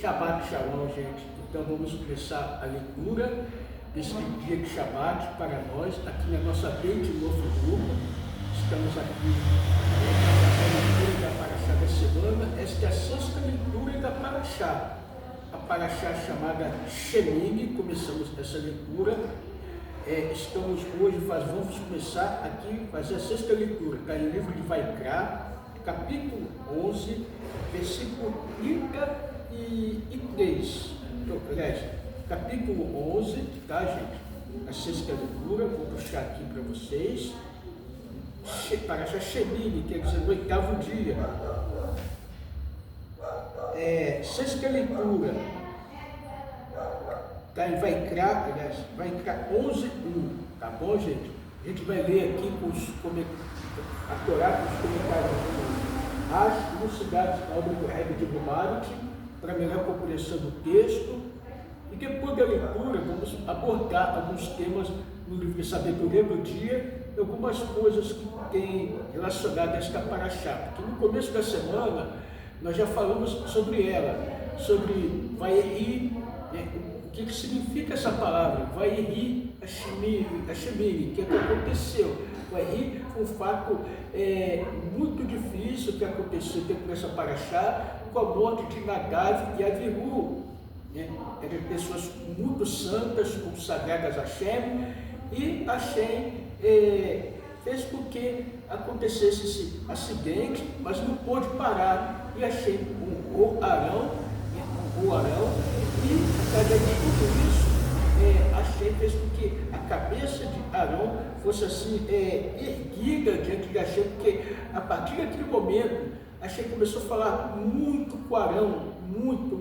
Shabbat Shalom, gente. Então vamos começar a leitura desse dia de Shabbat para nós, aqui na nossa mente Novo Grupo. Estamos aqui na leitura da Paraxá da semana. Esta é a sexta leitura da Paraxá. A Paraxá chamada Shemini, começamos essa leitura. Estamos hoje, vamos começar aqui, fazer a sexta leitura, está no livro de Vaikra, capítulo 11, versículo 33. Capítulo 11, tá, gente? A sexta leitura, vou puxar aqui para vocês. Paraxá Shemini, quer dizer, no oitavo dia. Sexta leitura. Está em Vaikra, aliás, Vaikra 11:1, tá bom, gente? A gente vai ler aqui a Torá com os comentários do Rashi, elucidados na obra do Rebbe de Rumarit, para melhor compreensão do texto. E depois da leitura, vamos abordar alguns temas no livro de Sabedoria do Dia e algumas coisas que tem relacionado a esta Paraxá. Porque no começo da semana, nós já falamos sobre ela, sobre Vayeri, o que significa essa palavra? Vayeri Hashemini, que aconteceu. Vayeri foi um fato muito difícil que aconteceu dentro dessa Paraxá, com a morte de Nadav e Avihu. Eram pessoas muito santas, consagradas a Hashem, e Hashem fez com que acontecesse esse acidente, mas não pôde parar, e Hashem honrou Arão, e através de tudo isso, Hashem fez com que a cabeça de Arão fosse assim, erguida diante de Hashem, porque a partir daquele momento, Hashem começou a falar muito com Arão, muito,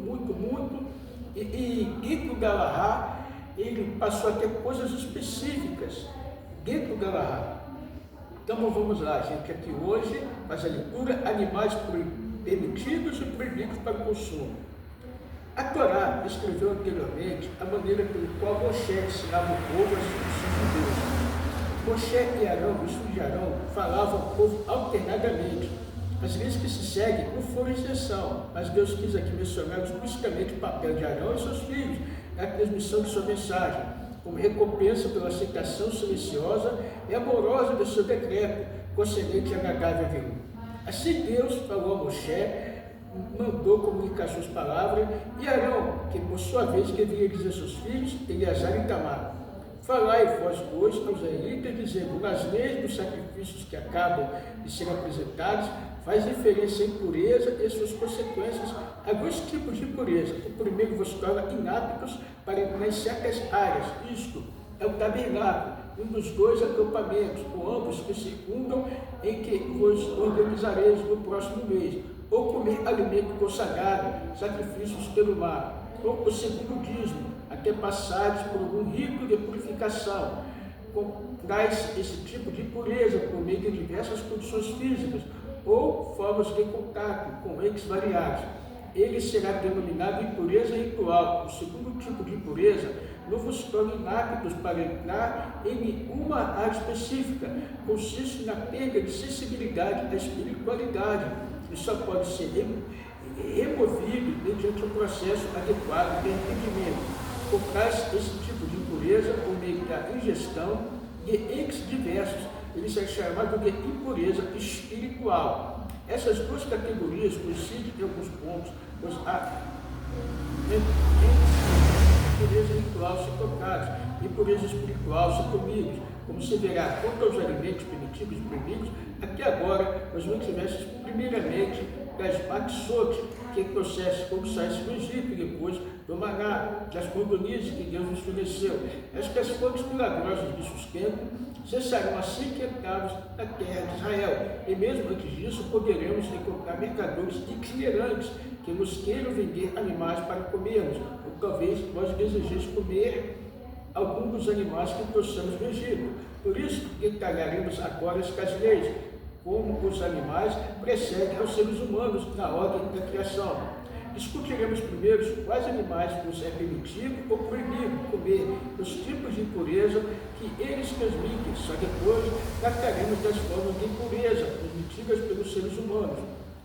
e dentro do Galahá, ele passou a ter coisas específicas dentro do Galahá. Então vamos lá, gente, aqui hoje, faz a leitura, animais permitidos e proibidos para o consumo. A Torá escreveu anteriormente a maneira pelo qual Moshe ensinava o povo as instruções de Deus. Moshe e Arão, os filhos de Arão, falavam ao povo alternadamente. As leis que se seguem não foram exceção, mas Deus quis aqui mencionar explicitamente o papel de Arão e seus filhos na transmissão de sua mensagem, como recompensa pela aceitação silenciosa e amorosa do seu decreto, concedente a Nadav e Avihu. Assim Deus falou a Moshe, mandou comunicar suas palavras, e Arão, que por sua vez deveria dizer a seus filhos, Eleazar e Itamar: falai vós dois aos israelitas, dizendo: nas leis dos sacrifícios que acabam de ser apresentados, faz referência à impureza e suas consequências a dois tipos de impureza. O primeiro vos torna inaptos para entrar em certas áreas. Isto é o tabernáculo, um dos dois acampamentos, com ambos que circundam, em que vos organizareis no próximo mês, ou comer alimento consagrado, sacrifícios pelo mar, ou o segundo dízimo, até passares por algum rito de purificação. Traz esse tipo de impureza por meio de diversas condições físicas ou formas de contato com entes variados. Ele será denominado impureza ritual. O segundo tipo de impureza não vos torna inaptos para entrar em nenhuma área específica. Consiste na perda de sensibilidade à espiritualidade e só pode ser removido mediante um processo adequado de entendimento. Traz esse tipo de impureza por meio da ingestão de entes diversos. Ele é chamado de impureza espiritual. Essas duas categorias coincidem em alguns pontos, pois há impureza ritual se tocados, impureza espiritual se comidos. Como se verá, quanto aos alimentos permitidos e proibidos, até agora nós mantivemos primeiramente das Matsot, que é o processo como sai do Egito, e depois do Maná, das cordonizes que Deus nos forneceu. Estas fontes milagrosas de sustento cessarão assim que entrarmos na terra de Israel. E mesmo antes disso, poderemos encontrar mercadores itinerantes que nos queiram vender animais para comermos, ou talvez nós desejemos comer algum dos animais que trouxemos do Egito. Por isso, detalharemos agora estas leis, como os animais precedem aos seres humanos na ordem da criação. Discutiremos primeiro quais animais nos é permitido ou proibido comer, os tipos de impureza que eles transmitem. Só depois trataremos das formas de impureza transmitidas pelos seres humanos.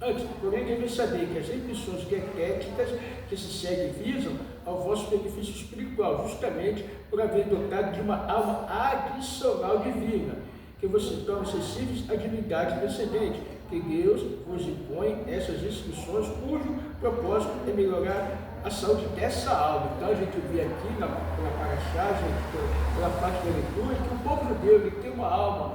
Antes, porém, devem saber que as restrições dietéticas que se seguem visam ao vosso benefício espiritual, justamente por haver dotado de uma alma adicional divina, que você torna acessíveis à divindade descendente, que Deus vos impõe essas restrições, cujo propósito é melhorar a saúde dessa alma. Então a gente vê aqui pela paraxá, pela parte da leitura, que o povo judeu ele tem uma alma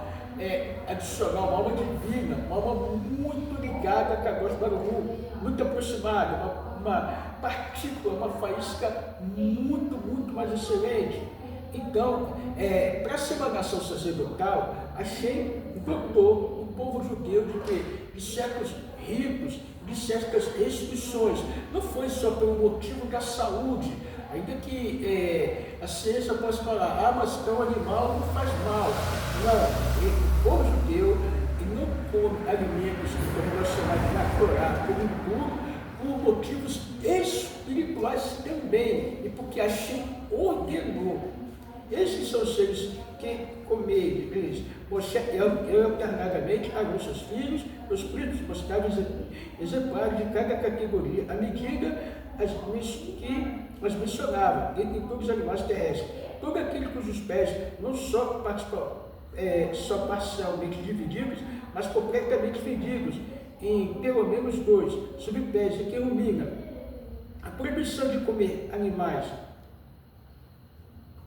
adicional, uma alma divina, uma alma muito ligada a Kadosh Baruch Hu, muito aproximada, uma partícula, uma faísca muito mais excelente. Então, para ser uma nação sacerdotal, Hashem dotou o povo judeu de certos ritos, de certas restrições. Não foi só pelo motivo da saúde, ainda que a ciência possa falar, mas então animal não faz mal. Não, o povo judeu não come alimentos que estão relacionados à Torá, como tudo, por motivos espirituais também, e porque Hashem ordenou. Esses são os seres que comerem, eles, eu alternadamente a seus filhos, os príncipes mostráveis exemplares de cada categoria, à medida que as mencionava, dentre todos os animais terrestres. Todo aquele cujos pés não só só parcialmente divididos, mas completamente fendidos, em pelo menos dois, subpés de que rumina. A proibição de comer animais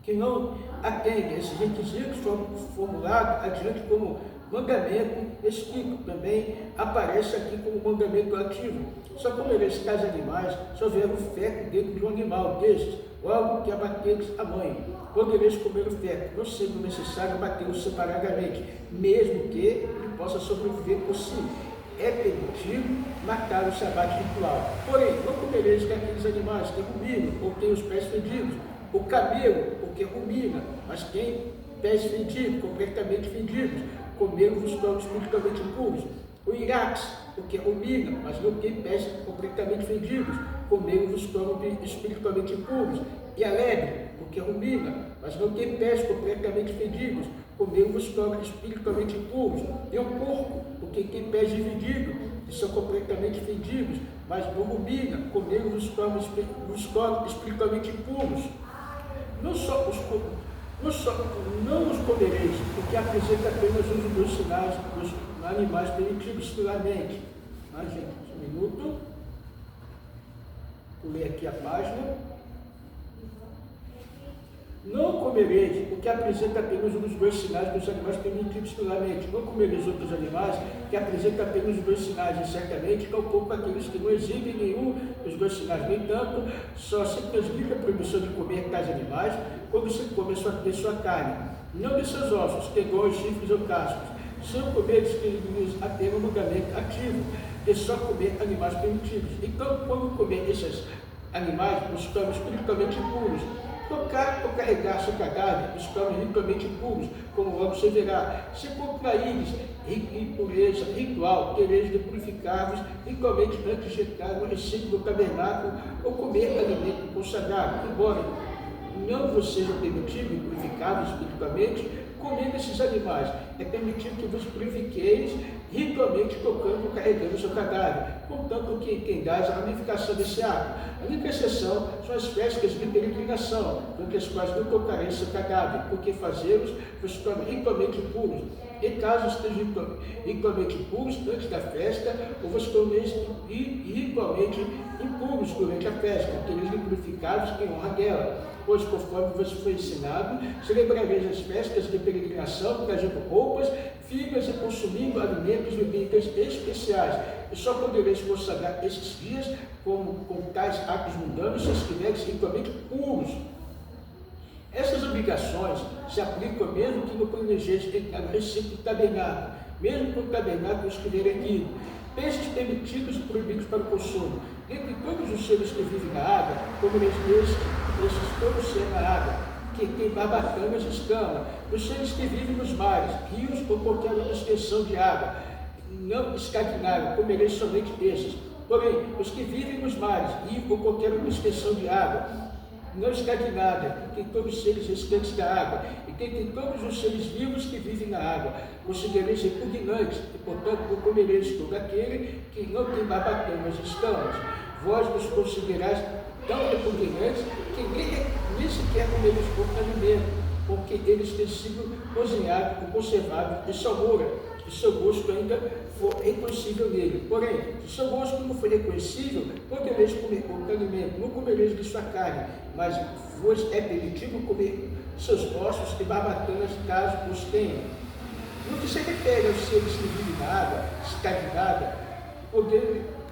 que não atendem esses requisitos foram formulados adiante como mandamento escrito, também aparece aqui como mandamento ativo. Só comereis tais animais se houver o feto dentro de um animal destes, ou algo que abateres a mãe. Podereis comer o feto, não sendo necessário abatê-lo separadamente, mesmo que ele possa sobreviver por si. É permitido matar o sabate ritual. Porém, não comereis daqueles animais que ruminam ou têm os pés fedidos. O camelo, porque rumina, mas tem pés fedidos, completamente fedidos. Comê-los os tornos espiritualmente impuros. O irax, porque rumina, mas não tem pés completamente fedidos. Comê-los os tornos espiritualmente impuros. E a lebre, porque rumina, mas não tem pés completamente fedidos. Comê-los os tornos espiritualmente impuros. E o porco, porque tem pés divididos, que são completamente fedidos, mas não rumina. Comê-los os tornos espiritualmente impuros. Não os comereis, porque apresenta apenas os dois sinais dos animais permitidos seguramente. Mas, gente, um minuto. Vou ler aqui a página. Não comereis, porque apresenta apenas um dos dois sinais dos animais permitidos seguramente. Não comereis outros animais que apresentam apenas os dois sinais, e certamente tampouco aqueles que não exibem nenhum dos dois sinais. No entanto, só se transmite a proibição de comer tais animais quando se come de sua carne, não de seus ossos, tegões, chifres ou cascos. São comeres que lhes atém um mandamento ativo, de só comer animais permitidos. Então, quando comer esses animais, os torna espiritualmente impuros. Tocar ou carregar seu cadáver, os torna ritualmente impuros, como logo se verá. Se contraíres impureza ritual, tereis de purificar-vos ritualmente antes de entrar no recinto do tabernáculo ou comer alimento consagrado, embora não vos seja permitido purificar-vos espiritualmente, comendo esses animais. É permitido que vos purifiqueis ritualmente tocando ou carregando o seu cadáver, contanto que entendais a ramificação desse ato. A única exceção são as festas de peregrinação, durante as quais não tocareis seu cadáver, porque fazê-los vos torna ritualmente impuros. Em caso estejam ritualmente impuros antes da festa, ou vos torneis ritualmente impuros durante a festa, tereis de purificados em honra dela. Pois, conforme vos foi ensinado, celebrareis as festas de peregrinação, trazendo roupas, figas e consumindo alimentos e bebidas especiais. E só podereis consagrar esses dias com tais atos mundanos se estiveres ritualmente puros. Essas obrigações se aplicam mesmo que não planejeis entrar no recinto do tabernáculo, mesmo que o tabernáculo estiver erguido. Peixes permitidos e proibidos para o consumo. Dentre todos os seres que vivem na água, comereis esses todos ser na água, que tem barbatanas e escamas. Os seres que vivem nos mares, rios ou qualquer outra extensão de água, não estagnaram, comereis somente esses. Porém, os que vivem nos mares, rios ou qualquer outra extensão de água, não estagnada, que tem todos os seres restantes da água, e que tem todos os seres vivos que vivem na água. Considerareis repugnantes, e portanto não comereis todo aquele que não tem barbatanas e escamas. Vós nos considerais tão repugnantes que nem sequer comereis pouco alimento, porque eles têm sido cozinhados ou conservados de salmoura, e seu gosto ainda for reconhecível nele. Porém, se seu gosto não for reconhecível, podereis comer pouco alimento, não comereis de sua carne, mas vos é permitido comer seus ossos e barbatanas, caso os tenham. No que se refere aos seres que vivem na água estagnada,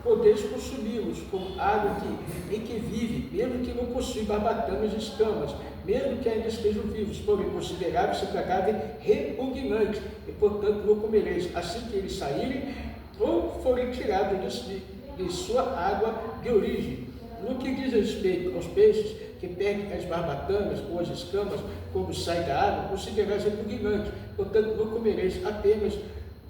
podeis consumi-los como água em que vive, mesmo que não possui barbatanas e escamas, mesmo que ainda estejam vivos, porém consideráveis seu cadáver repugnante, e portanto não comereis assim que eles saírem ou forem tirados de sua água de origem. No que diz respeito aos peixes que perdem as barbatanas ou as escamas quando saem da água, considerais repugnante, portanto não comereis apenas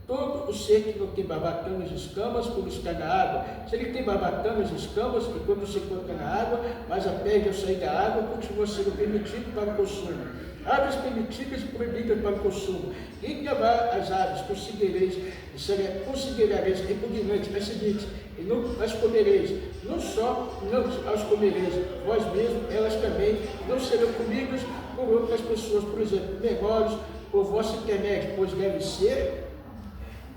todo o ser que não tem barbatanas e escamas quando está na água. Se ele tem barbatanas e escamas, e quando se encontra na água, mas a perde ao sair da água, continua sendo permitido para o consumo. Aves permitidas e proibidas para o consumo. Entre as aves considerareis repugnantes as seguintes, e não as comereis. Não só não as comereis, vós mesmos, elas também não serão comidas por outras pessoas, por exemplo, menores, por vosso intermédio, pois devem ser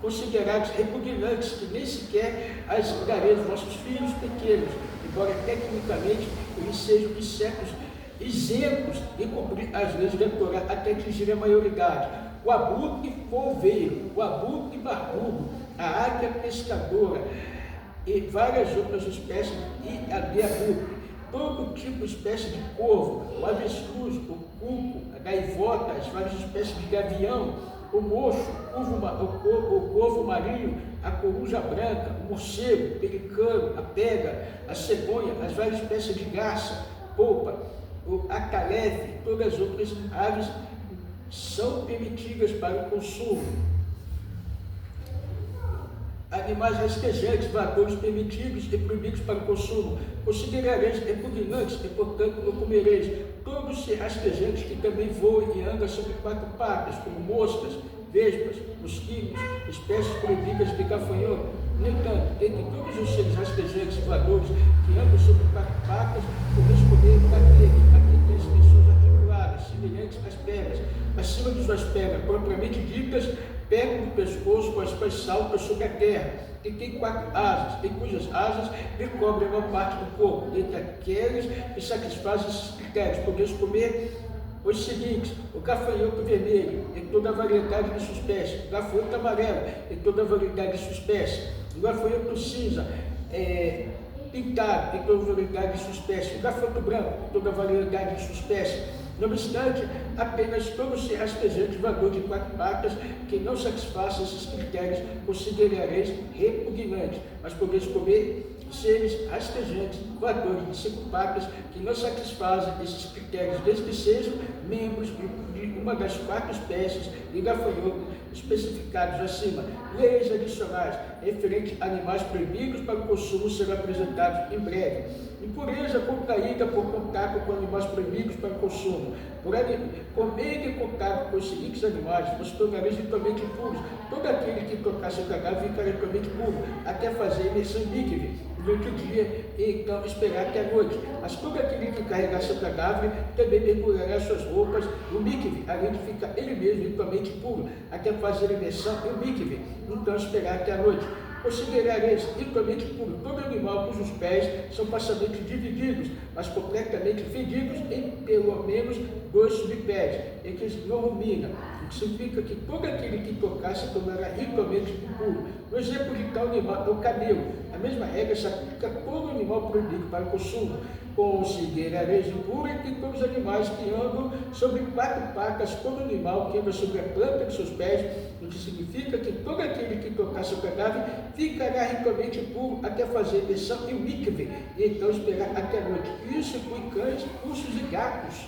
considerados repugnantes, que nem sequer as dareis aos vossos filhos pequenos, embora tecnicamente eles sejam insetos isentos de cumprir as leis da Torá até atingir a maioridade. O abutre polveiro, o abutre barbudo, a águia pescadora e várias outras espécies de abutre, todo tipo de espécie de corvo, o avestruz, o cuco, a gaivota, as várias espécies de gavião, o mocho, o corvo marinho, a coruja branca, o morcego, o pelicano, a pega, a cegonha, as várias espécies de garça, polpa, a calefe, todas as outras aves são permitidas para o consumo. Animais rastejantes, voadores permitidos e proibidos para o consumo. Considerareis repugnantes e, portanto, não comereis todos os rastejantes que também voam e andam sobre quatro patas, como moscas, vespas, mosquitos, espécies proibidas de gafanhoto. No entanto, entre todos os seres rastejantes e voadores que andam sobre quatro patas, podeis comer aquele que tem extensões articuladas, semelhantes às pernas, acima de suas pernas, propriamente ditas, perto do pescoço, com as quais saltam sobre a terra, e tem quatro asas, e cujas asas lhe cobrem a maior parte do corpo, entre aqueles que satisfazem esses critérios. Podeis comer os seguintes: o gafanhoto vermelho, e toda a variedade de suas espécies, o gafanhoto amarelo, e toda a variedade de suas espécies, o gafanhoto cinza, pintado, e toda a variedade de suas espécies, o gafanhoto branco, e toda a variedade de suas espécies. Não obstante, apenas todos os rastejantes voadores de quatro patas que não satisfaçam esses critérios considerareis repugnantes, mas podeis comer seres rastejantes voadores de cinco patas que não satisfazem esses critérios, desde que sejam membros de uma das quatro espécies de gafanhoto especificados acima. Leis adicionais referentes a animais proibidos para o consumo serão apresentados em breve. Impureza contraída por contato com animais proibidos para o consumo. Por meio de contato com os seguintes animais, vos tornareis ritualmente impuros. Todo aquele que tocar seu cadáver ficará ritualmente puro, até fazer imersão líquida durante o dia e então esperar até a noite. Mas todo aquele que carregar seu cadáver também mergulhará suas roupas no mikve, além de ficar ele mesmo ritualmente puro, até fazer imersão no mikve, então esperar até a noite. Considerareis ritualmente puro todo animal cujos pés são parcialmente divididos, mas completamente fedidos em pelo menos 2 subpés, e que não rumina, o que significa que todo aquele que tocar se tornará ritualmente puro. No exemplo de tal animal é o camelo. A mesma regra se aplica a todo animal proibido para o consumo. Considerareis impuro entre todos os animais que andam sobre quatro patas, todo animal que anda sobre a planta de seus pés, o que significa que todo aquele que tocar seu cadáver ficará ritualmente puro até fazer imersão em mikve, e então esperar até a noite. Isso inclui cães, ursos e gatos.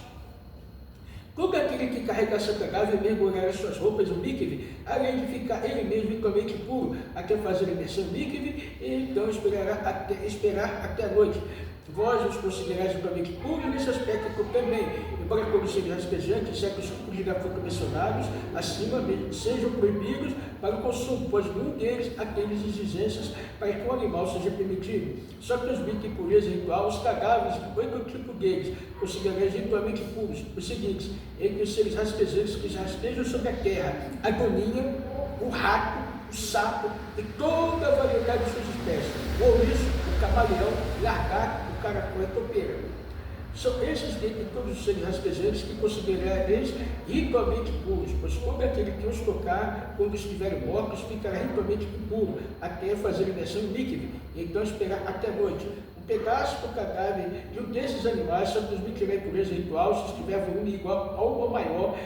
Todo aquele que carregar seu cadáver mergulhará suas roupas no mikve, além de ficar ele mesmo ritualmente puro até fazer imersão em mikve, e então esperar até a noite. vós os considerais igualmente puros nesse aspecto também, embora todos sejam raspejantes, certos tipos de gráficos mencionados acima sejam proibidos para o consumo, pois nenhum deles atende às exigências para que o animal seja permitido. Só transmite impureza ritual os cadáveres de oito tipos deles, considerais ritualmente puros, os seguintes: entre os seres rastejantes que rastejam sobre a terra, a doninha, o rato, o sapo e toda a variedade de suas espécies, o ouriço, o camaleão, o lagarto, o caracol e a topeira. São esses dentre todos os seres rastejantes que consideráveis ritualmente puros, pois todo aquele que os tocar, quando estiverem mortos, ficará ritualmente impuro, até fazer imersão líquida, e então esperar até a noite. Um pedaço do cadáver de um desses animais só transmitirá impureza ritual se estiver volume igual ao ou maior,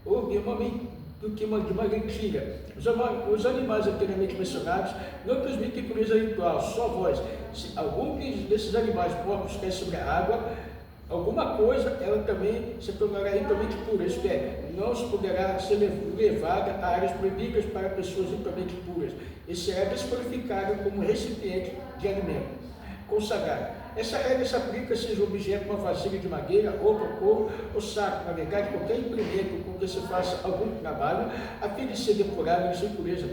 ou minimamente do que uma de uma lentilha. Os animais anteriormente mencionados não transmitem impureza ritual, só vós. Se algum desses animais mortos cair sobre a água, alguma coisa, ela também se tornará ritualmente pura, isto é, não se poderá ser levada a áreas proibidas para pessoas ritualmente puras, e será desqualificada como recipiente de alimento consagrado. Essa regra se aplica seja o objeto uma vasilha de madeira, ou couro, ou saco, na verdade, qualquer implemento com que se faça algum trabalho, a fim de ser depurado de sua impureza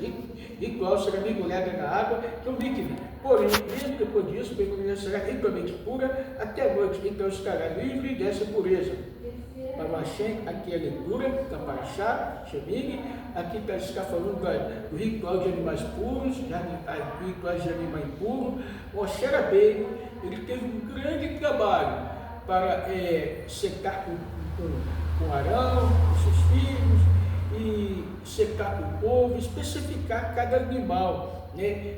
ritual, será mergulhada na água que o líquido. Porém, mesmo depois disso, permanecerá ritualmente pura até a noite, então estará livre dessa pureza. Para o Hashem, aqui é a leitura da Parashá, Shemini, aqui está falando do ritual de animais puros, rituais de animal impuro. O Moshe Rabbeinu, ele teve um grande trabalho para secar com Arão, com seus filhos, e secar com o povo, especificar cada animal, né?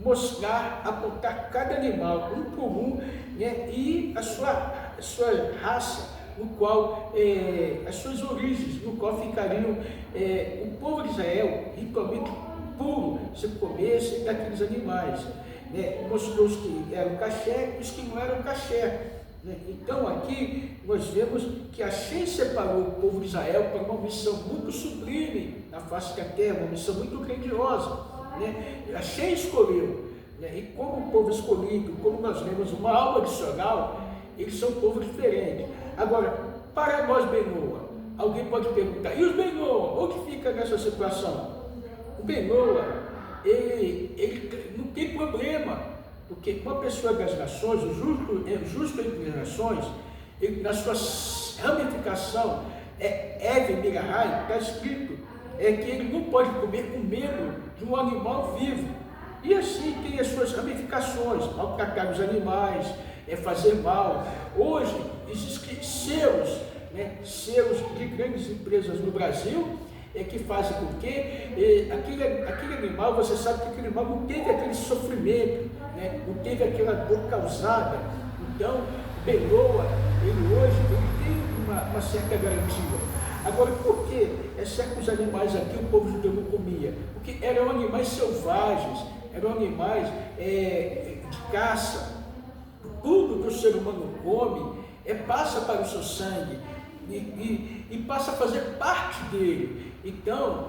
Mostrar, apontar cada animal, um por um, né? E a sua raça, no qual, as suas origens, no qual ficariam o povo de Israel ritualmente puro, se comesse daqueles animais. Né? Mostrou os que eram caché e os que não eram caché. Né? Então aqui nós vemos que Hashem separou o povo de Israel para uma missão muito sublime na face da terra, uma missão muito grandiosa. Né? Hashem escolheu, né? E como o povo escolhido, como nós vemos uma alma adicional, eles são um povo diferente. Agora, para nós Benoa, alguém pode perguntar, e os Benoa, onde fica nessa situação? O Benoa, ele não tem problema, porque uma pessoa das nações, o justo entre as nações, ele, na sua ramificação, Eve Mirahai, está escrito, que ele não pode comer o membro de um animal vivo. E assim tem as suas ramificações, maltratar os animais, fazer mal. Hoje existem selos, né, selos de grandes empresas no Brasil, que fazem com que aquele animal, você sabe que aquele animal não teve aquele sofrimento, né, não teve aquela dor causada. Então, Benoa, ele hoje tem uma certa garantia. Agora, por que certos animais aqui o povo judeu não comia? Porque eram animais selvagens, eram animais de caça. Tudo que o ser humano come passa para o seu sangue e passa a fazer parte dele. Então,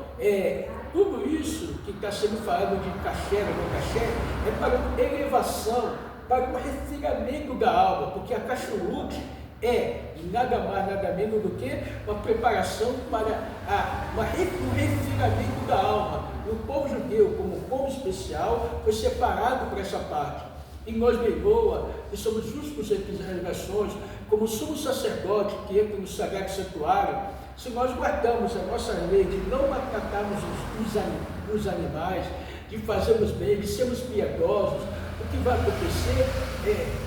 tudo isso que está sendo falado de caché, não caché, é para uma elevação, para um refinamento da alma, porque a cachorute nada mais, nada menos do que uma preparação para um refinamento da alma. O povo judeu, como um povo especial, foi separado por essa parte. E nós, Benoa, que somos justos entre as nações, como sumo sacerdote que entra no sagrado santuário, se nós guardamos a nossa lei de não maltratarmos os animais, de fazermos bem, de sermos piedosos, o que vai acontecer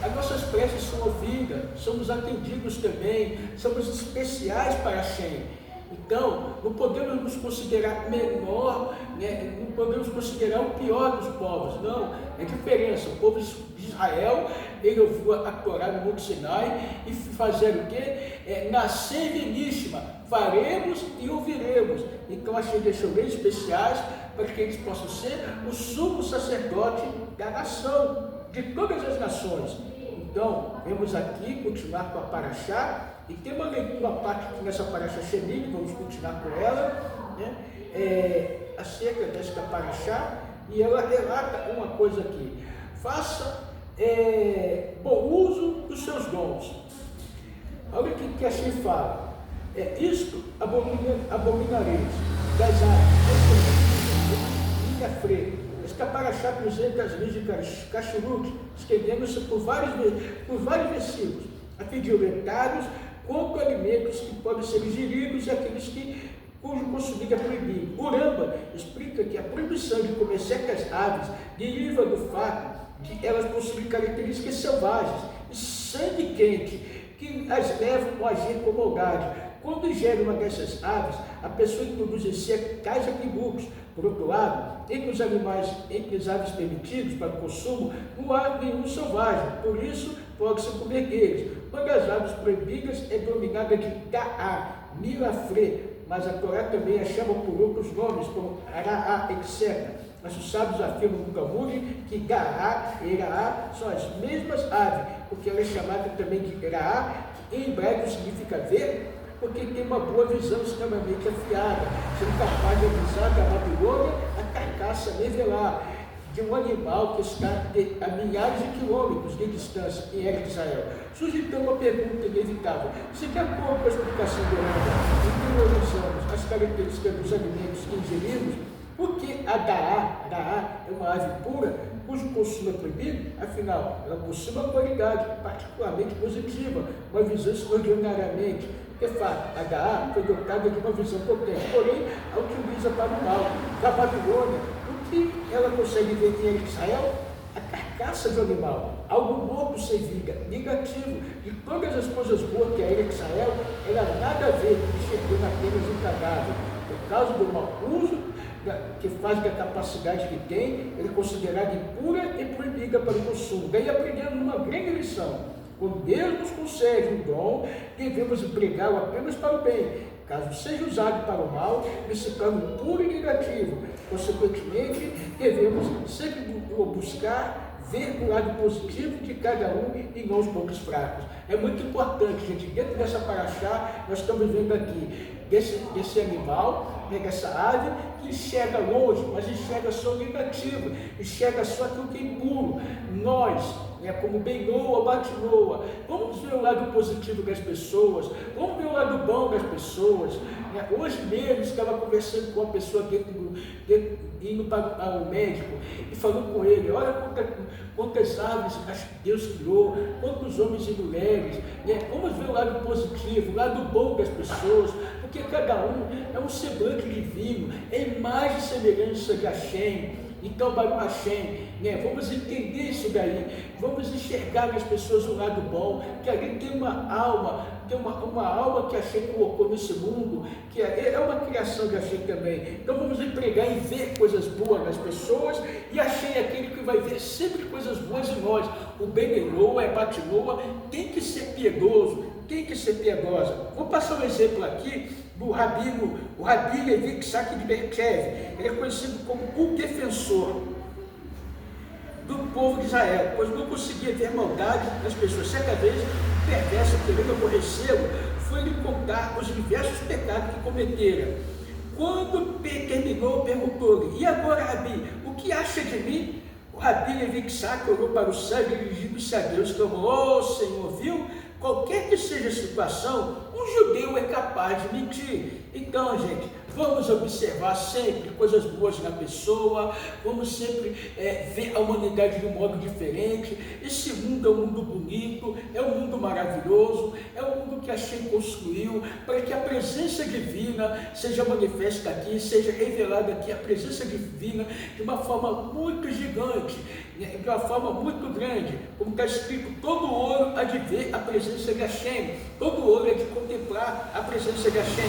as nossas preces são ouvidas, somos atendidos também, somos especiais para Hashem. Então, não podemos nos considerar menor, né? Não podemos considerar o pior dos povos, não. É diferença. O povo de Israel, ele ouviu a Torá no Monte Sinai e fizeram o quê? Nascer Veníssima, faremos e ouviremos. Então, Hashem deixou leis especiais para que eles possam ser o sumo sacerdote da nação, de todas as nações. Então, vamos aqui continuar com a Parashá, e tem uma leitura, uma parte aqui nessa Parashá Shemini, vamos continuar com ela, né? Acerca desta Parashá, e ela relata uma coisa aqui: faça dos seus dons. Olha o que Hashem fala. Isto abominareis das aves, minha freia. Esta paraxá apresenta as leis de Kashrut, estendendo-se por vários versículos, a fim de orientar-nos quanto a alimentos que podem ser ingeridos e aqueles cujo consumo é proibido. O Ramba explica que a proibição de comer certas aves deriva do fato de elas possuem características selvagens e sangue quente, que as levam a agir com maldade. Quando ingere uma dessas aves, a pessoa introduz em si tais equívocos. Por outro lado, entre os aves permitidos para o consumo, não há nenhum selvagem, por isso pode-se comer deles. Uma das aves proibidas é denominada de Gaá, Mirafré, mas a Torá também a chama por outros nomes, como Araá, etc. Mas os sábios afirmam no Talmud que Gaá e Iraá são as mesmas aves, porque ela é chamada também de Iraá, que em hebraico significa ver, porque tem uma boa visão extremamente afiada, sendo capaz de avisar da Babilônia a carcaça revelar de um animal que está a milhares de quilômetros de distância em Eretz Israel. Surge então uma pergunta inevitável: se de acordo com a explicação do Ramba, interiorizamos as características dos alimentos que ingerimos, por que a Daá é uma ave pura, cujo consumo é proibido? Afinal, ela possui uma qualidade particularmente positiva, uma visão extraordinariamente. De fato, a Daá foi dotada de uma visão potente, porém a utiliza para o mal. Da Babilônia, o que ela consegue ver em Israel? A carcaça do animal, algo morto sem vida, negativo. E todas as coisas boas que há em Israel, ela nada a ver, enxergando apenas um cadáver. Por causa do mau uso que faz da capacidade que tem, ele é considerado impura e proibida para o consumo. Daí aprendemos uma grande lição. Quando Deus nos concede um dom, devemos empregá-lo apenas para o bem. Caso seja usado para o mal, ele se torna impuro e negativo. Consequentemente, devemos sempre buscar ver o lado positivo de cada um e não os pontos fracos. É muito importante, gente. Dentro dessa paraxá, nós estamos vendo aqui desse animal, dessa ave, que enxerga longe, mas enxerga só o negativo, enxerga só aquilo que é impuro. Nós, como Benoa, Batinoa, vamos ver o lado positivo das pessoas, vamos ver o lado bom das pessoas. Hoje mesmo estava conversando com uma pessoa indo para o médico e falando com ele: olha quantas aves Deus criou, quantos homens e mulheres. Vamos ver o lado positivo, o lado bom das pessoas, porque cada um é um semblante divino, é imagem e semelhança de Hashem. Então, Baruch Hashem, vamos entender isso daí, vamos enxergar nas pessoas o lado bom, que ali tem uma alma, uma alma que Hashem colocou nesse mundo, que é uma criação de Hashem também. Então vamos empregar em ver coisas boas nas pessoas, e Hashem é aquele que vai ver sempre coisas boas em nós. O Ben-Eloa, a Batinoa, tem que ser piedoso, tem que ser piedosa. Vou passar um exemplo aqui do rabino, o Rabi Levi Tzak de Berkev. Ele é conhecido como o defensor do povo de Israel, pois não conseguia ver maldade nas pessoas. Certa vez, o perverso, querendo aborrecê-lo, foi lhe contar os diversos pecados que cometera. Quando terminou, perguntou-lhe: e agora, Rabi, o que acha de mim? O Rabi Levi Tzak olhou para o céu e dirigindo-se a Deus, clamou: ó Senhor, viu? Qualquer que seja a situação, um judeu é capaz de mentir. Então, gente, vamos observar sempre coisas boas na pessoa, vamos sempre ver a humanidade de um modo diferente. Esse mundo é um mundo bonito, é um mundo maravilhoso, é um mundo que Hashem construiu para que a presença divina seja manifesta aqui, seja revelada aqui, a presença divina de uma forma muito gigante, de uma forma muito grande. Como está escrito, todo olho há de ver a presença de Hashem, todo olho há de contemplar a presença de Hashem.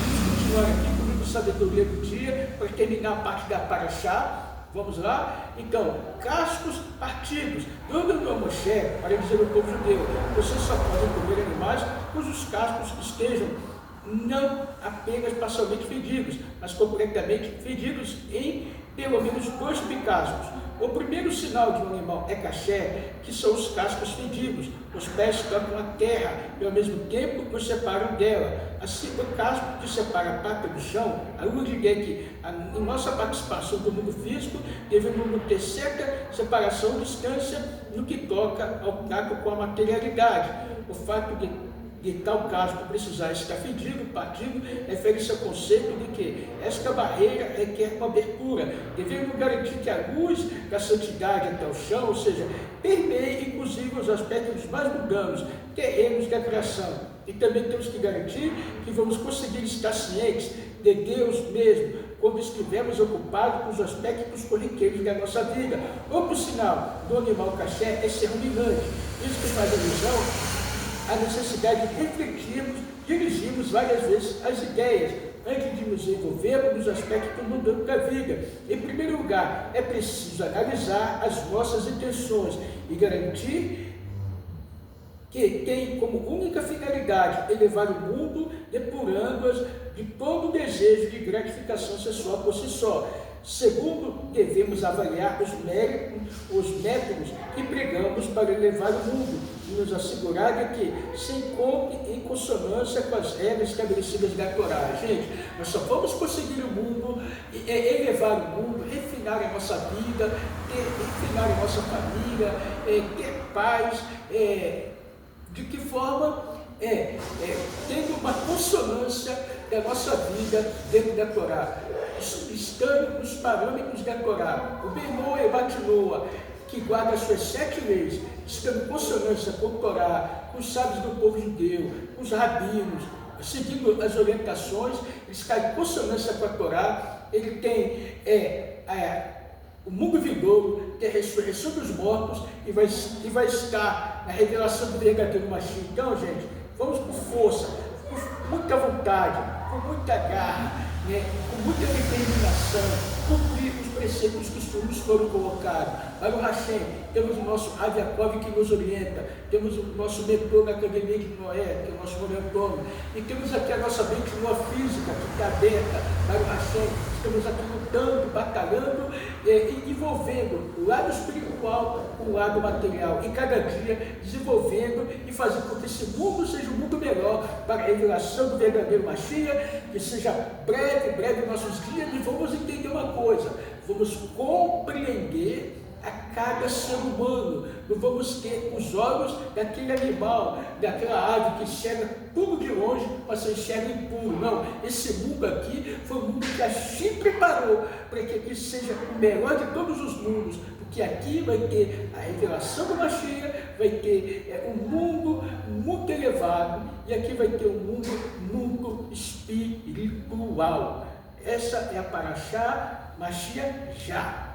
Vamos continuar aqui comigo, sabedoria do dia, para terminar a parte da paraxá. Vamos lá? Então, cascos partidos. Deus deu a Moshe para dizer ao povo judeu: vocês só podem comer animais cujos cascos estejam não apenas parcialmente fedidos, mas completamente fedidos em pelo menos 2 bicascos. O primeiro sinal de um animal é caché, que são os cascos fedidos. Os pés tocam a terra e ao mesmo tempo os separam dela. Assim, o casco que separa a pata do chão, a luz de que em nossa participação do mundo físico devemos ter certa separação e distância no que toca ao tato com a materialidade. O fato de tal casco precisar estar fedido, partido, refere-se ao conceito de que esta barreira requer uma abertura. Devemos garantir que a luz da santidade até o chão, ou seja, permeie inclusive os aspectos mais mundanos, terrenos da criação. E também temos que garantir que vamos conseguir estar cientes de Deus mesmo, quando estivermos ocupados com os aspectos corriqueiros da nossa vida. Outro sinal do animal caché é ser ruminante. Isso que faz alusão a necessidade de refletirmos, dirigirmos várias vezes as ideias, antes de nos envolvermos nos aspectos mundanos da vida. Em primeiro lugar, é preciso analisar as nossas intenções e garantir que tem como única finalidade elevar o mundo, depurando-as de todo o desejo de gratificação sexual por si só. Segundo, devemos avaliar os métodos que empregamos para elevar o mundo e nos assegurar de que se encontre em consonância com as regras estabelecidas da Torá. Gente, nós só vamos conseguir o mundo, elevar o mundo, refinar a nossa vida, refinar a nossa família, ter paz, de que forma? Tendo uma consonância da nossa vida dentro da Torá, estando nos parâmetros da Torá, o Benoa e Batinoa, que guarda as suas 7 leis, estando em consonância com o Torá, com os sábios do povo judeu, com os rabinos, seguindo as orientações, ele está em consonância com a Torá, ele tem o mundo vindouro, tem a ressurreição dos mortos e vai estar na revelação do verdadeiro Mashiach. Então, gente, vamos por força, com muita vontade, com muita garra, com muita determinação, cumprir os preceitos que nos foram colocados. Baruch Hashem, temos o nosso Rav Yaakov que nos orienta, temos o nosso mentor na Academia de Noé, que é o nosso mentor, e temos aqui a nossa mente física que está aberta. Baruch Hashem, estamos aqui lutando, batalhando e envolvendo o lado espiritual com o lado material, e cada dia desenvolvendo e fazendo com que esse mundo seja um mundo melhor para a revelação do verdadeiro Mashiach, que seja breve nossos dias, e vamos entender uma coisa, vamos compreender a cada ser humano, não vamos ter os olhos daquele animal, daquela ave que enxerga tudo de longe, mas só enxerga impuro. Não, esse mundo aqui foi um mundo que a gente preparou para que aqui seja o melhor de todos os mundos, porque aqui vai ter a revelação do Mashiach, vai ter um mundo muito elevado, e aqui vai ter um mundo muito espiritual. Essa é a Parashá Mashiach já.